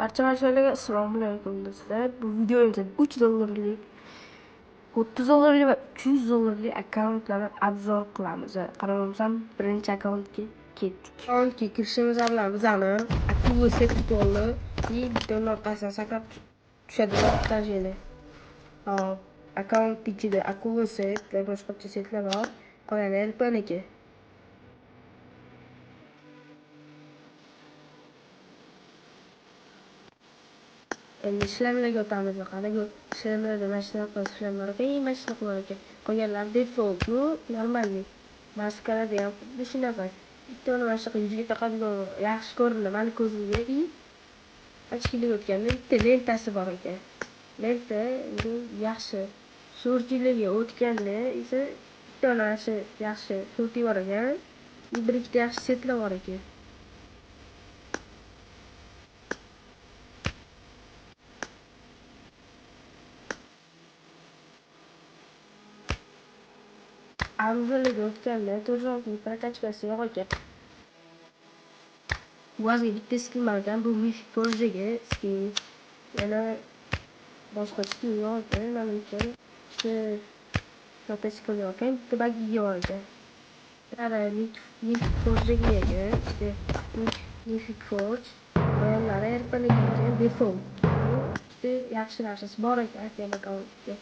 Barcha barchalarga assalomu alaykum do'stlar. Bu videomizda $3, $30 va $300 akkauntlarni obzor qilamiz. Qaramasan, birinchi akkauntga ketdik. Akkauntga kirishimiz bilan bizani aktiv set bo'ldi. Bittaning orqasidan sakrab tushadigan tajriba. Akkaunt ichida aktiv set va boshqa setlar bor. Qolganlar elpaniki. Endi ishlemlarga o'tamiz. Qanaqa ishlemlarda mashina qilish ishlemlari mashina qilar ekan. Qolganlar default, normalniy. Maskalada ham xuddi shunaqa. Bittani mashina yuziga taqadigan yaxshi ko'rinadi. Mani ko'zimga ochkilik o'tganda bitta lentasi bor ekan. Lenta endi yaxshi. Shortilarga o'tganda esa bitta yaxshi shorti bor ekan. Bir ikkita yaxshi setlar bor ekan. Avvaliga o'tganda to'rtjoyli prokachkasi yo'q ekan. Vazga bitta skin bor ekan, bu Mythic Forge'ga skin. Yana boshqa skin yo'q ekan, menimcha bitta prokachka yo'q ekan, bitta bagiga bor ekan. Yana Mythic Forge'ga ekan, bitta Mythic Forge. Qolganlari erpalik ekan, default. Bitta yaxshi narsasi bor ekan, akkauntga.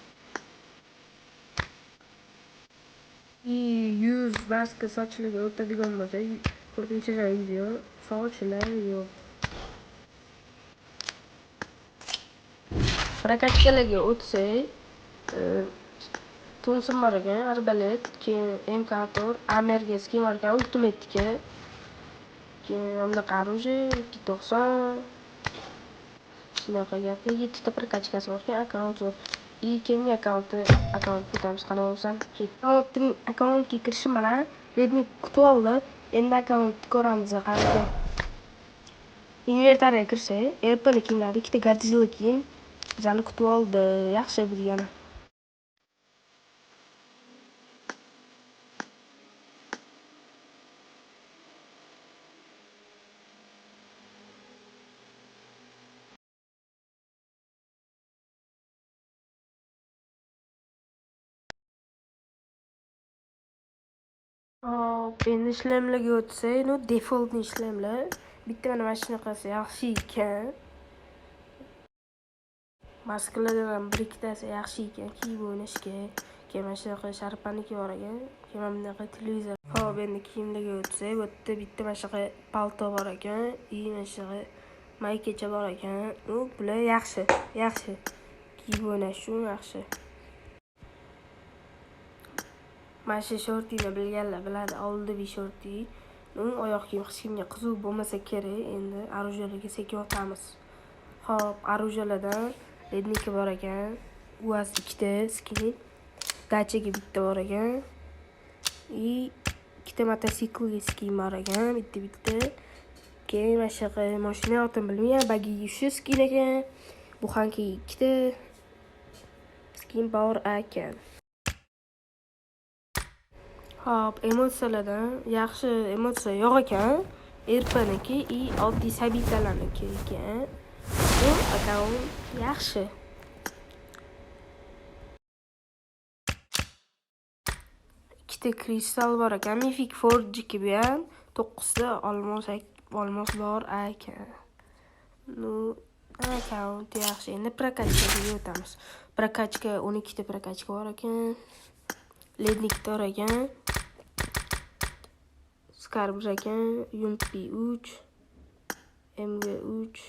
100 maska sochlarga o'tadigan bo'lsa, 4-video sochlar yo'q. Prokatkalarga o'tsak, Thompson bor ekan, arbalet, keyin MK4, Amerga skin bor ekan, Ultimate'ga. Keyin bunaqa оружие 290. Shunaqa gap. 7 ta prokachkasi bor ekan, akkaunt zo'r. Keyingi akkauntga o'tamiz. Qanaqa bo'lsam, akkauntga kirishim bilan Redmi kutib oldi. Endi akkauntni ko'ramiz. Qanaqa invertoriyaga kirsak, Apple kiyimlari, ikkita Godzilla kiyim bizani kutib oldi. Yaxshi bizgani. Endi ishlemlarga o'tsak, defaultni ishlemlar. Bitta mana shunaqasi yaxshi ekan. Maskalardan ham bir ikkitasi yaxshi ekan, kiyib o'ynashga. Keyin mana shunaqa sharpaniki bor ekan. Keyin mana bunaqa televizor. Endi kiyimlarga o'tsak, bu yerda bitta mana shunaqa palto bor ekan, mana shunaqa maykacha bor ekan. Bular yaxshi. Kiyib o'ynash uchun yaxshi. Mana shu shortini bilganlar biladi, oldiviy shorti. Oyoq kiyim hech kimga qiziq bo'lmasa kerak. Endi оружиеlarga sekin o'tamiz. оружиеlardan Redmi bor ekan. UAZ ikkita skin. Dachaga bitta bor ekan. Ikkita mototsiklga skin bor ekan, bitta. Keyin mana shunaqa mashina otini bilmayman, bagiga shu skin ekan. Bu hanki ikkita skin bor ekan. Emotsiyalardan yaxshi emotsiya yo'q ekan. Erpaniki oddiy sabitalarniki ekan. Bu akkaunt yaxshi. Ikkita kristal bor ekan, Mythic Forge bu ham 9 ta olmos bor ekan. Akkaunt yaxshi. Endi prokachkaga o'tamiz. Prokachka 12 ta prokachka bor ekan. Lednik bor ekan. Scar 1 ekan, Yumpi 3, MG 3,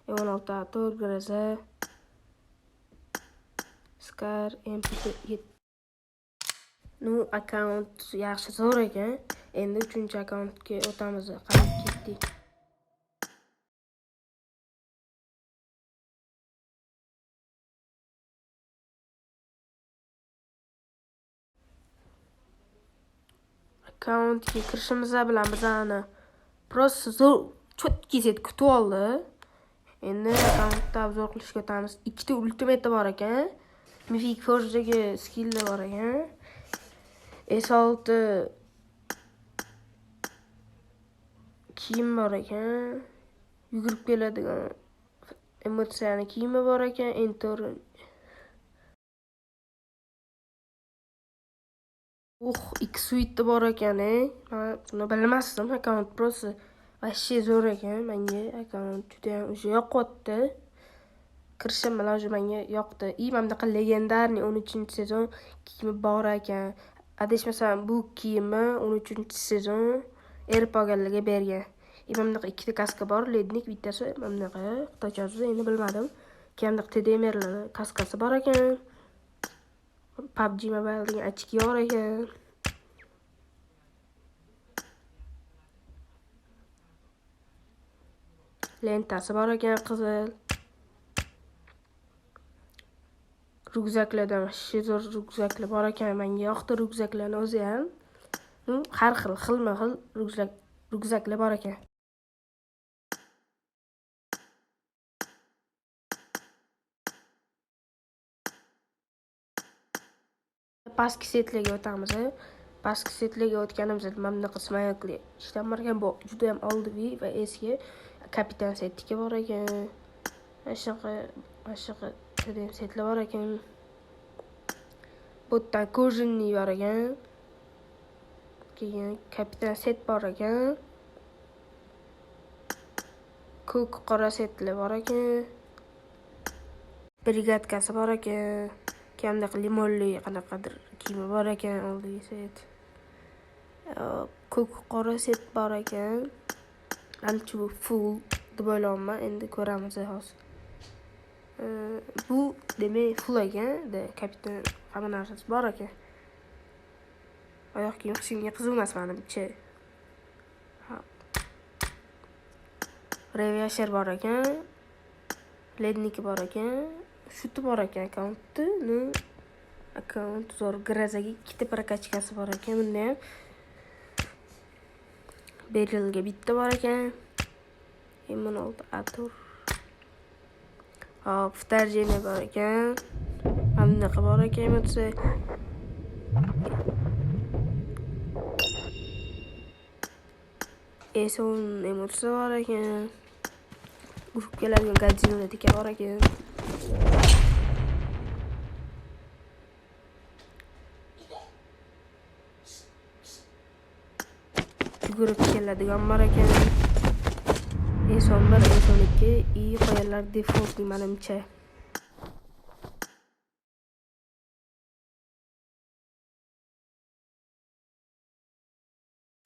E16 Ator, Graza, Scar, MP7. Akkaunt yaxshi zo'r ekan. Endi 3-chi akkauntga o'tamiz. Qarab ketdik. Akkauntga kirishimiz bilan bizani просто zo'r cho'tki set kutib oldi. Endi akkauntda obzor qilishga o'tamiz. Ikkita ultimate bor ekan. Mythic Forge'ga skilllar bor ekan. S6 kiyim bor ekan. Yugurib keladigan emotsiyani kiyimi bor ekan. Enter X-Suite bor ekan. Men buni bilmasdim. Akkaunt просто вообще zo'r ekan. Menga akkaunt juda ham o'sha yoqyapti. Kirishim bilan o'sha menga yoqdi. Bunaqa legendarniy 13-sezon kiyimi bor ekan. Adashmasam bu kiyimni 13-sezon Erpogallarga bergan. Bunaqa ikkita kaska bor, lednik bittasi bunaqa xitoycha so'z endi bilmadim. Keyin TDMRlar kaskasi bor ekan. PUBG Mobile degan ochki bor ekan. Lentasi bor ekan qizil. Ryukzaklardan zo'r ryukzaklar bor ekan. Menga yoqdi ryukzaklarning o'zi ham. Har xilma-xil ryukzaklar bor ekan. Pastki setlarga o'tamiz. Pastki setlarga o'tganimizda mana bunaqa smayokli ishlanmar ekan. Bu juda ham oldiviy va eski kapitan setiki bor ekan. Mana shunaqa setlar bor ekan. Bu yerdan kojinli bor ekan. Keyin kapitan set bor ekan. Ko'k qora setlar bor ekan. Brigadkasi bor ekan. Keyin limonli qanaqadir kiyimi bor ekan, oldiviy set. Ko'k qora set bor ekan. Ancha bu full deb o'ylayman, endi ko'ramiz hozir. Bu demak full ekan, kapitan hamma narsasi bor ekan. Oyoq kiyim hech kimga qiziq emas menimcha. Reviyashar bor ekan. Ledniki bor ekan. Shuti bor ekan akkaunt zo'r grazaga ikkita prokachkasi bor ekan. Bunda ham berilga bitta bor ekan. M16 Atur. Vторжение bor ekan. Mana bunaqa bor ekan emotsiya. Eson emotsiya bor ekan. Urib keladigan Godzilla tika bor ekan. Yugurib keladigan bor ekan. Eson 1, Eson 2 qo'yarlar default menimcha.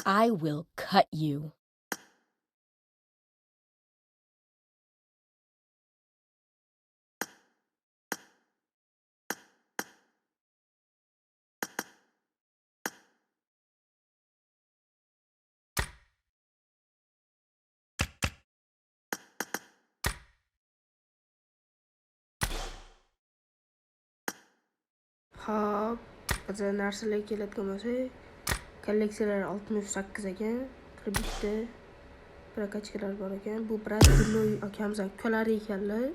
I will cut you. Hozir narsalar keladigan bo'lsa, kolleksiyalar 68 ekan. Bitta prokachkalar bor ekan. Bu brat Dunnoy akamizning ukalari ekanlar.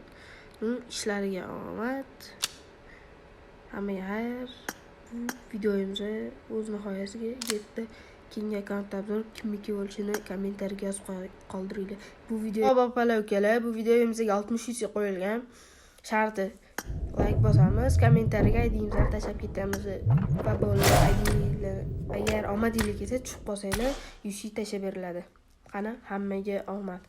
Ishlariga omad. Hammaga xayr. Videomiz o'z nihoyasiga yetdi. Keyingi akkaunt obzor kimniki bo'lishini kommentariyaga yozib qoldiringlar. Bu video opalar ukalar, bu videomizga 63 ga qo'yilgan. Sharti like bosamiz, kommentariyaga ID'mizni tashlab ketamiz va bo'ladi agar omadinglar kelsa tushib qolsanglar UC tashlab beriladi. Qani, hammaga omad.